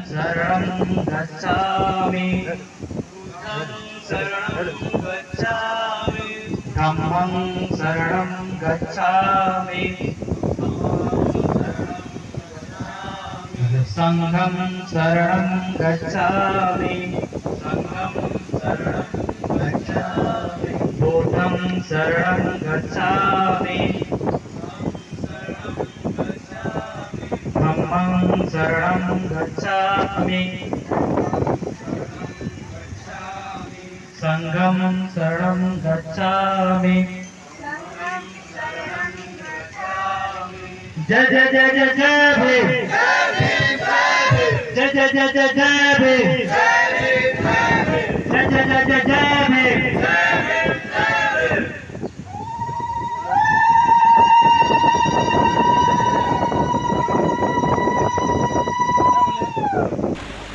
शरणं गच्छामि शरणं गच्छामि धम्मं शरणं गच्छामि संघं शरणं गच्छामि संघं शरणं गच्छामि बुद्धं शरणं गच्छामि धम्मं शरणं गच्छामि संघं शरणं गच्छामि। जय जय जय जय जय भीम, जय जय जय जय जय भीम, जय जय जय जय जय भीम।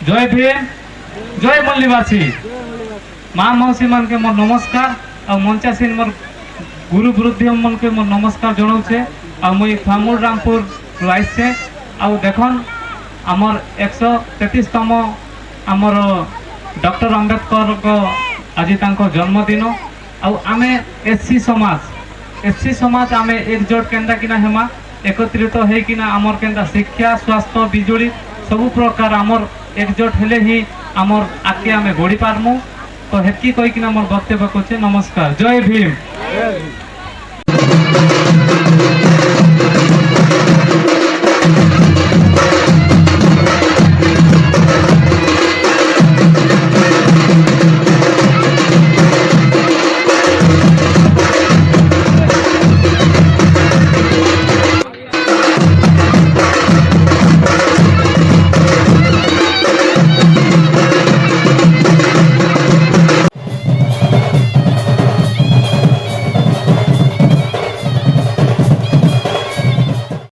जय भीम, जय मल्लीवासी माँ मौसी मन के मोर नमस्कार और मंचासीन मोर गुरु वृद्धि मन के मोर नमस्कार जनाऊे और मुई फामुल रामपुर आईसे आउ देखन आमर 133तम आमर डॉक्टर अंबेडकर को आज तांको जन्मदिन आमे एससी समाज आमे एकजुट केंदा किना हेमा एकत्रित होइकिना आमर केंदा शिक्षा स्वास्थ्य बिजुली सबु प्रकार आमर एकजुट हेले ही आमर आगे आमे गढ़ी पारमु। तो हेतकी कहीकिना मोर वक्तव्य को नमस्कार। जय भीम।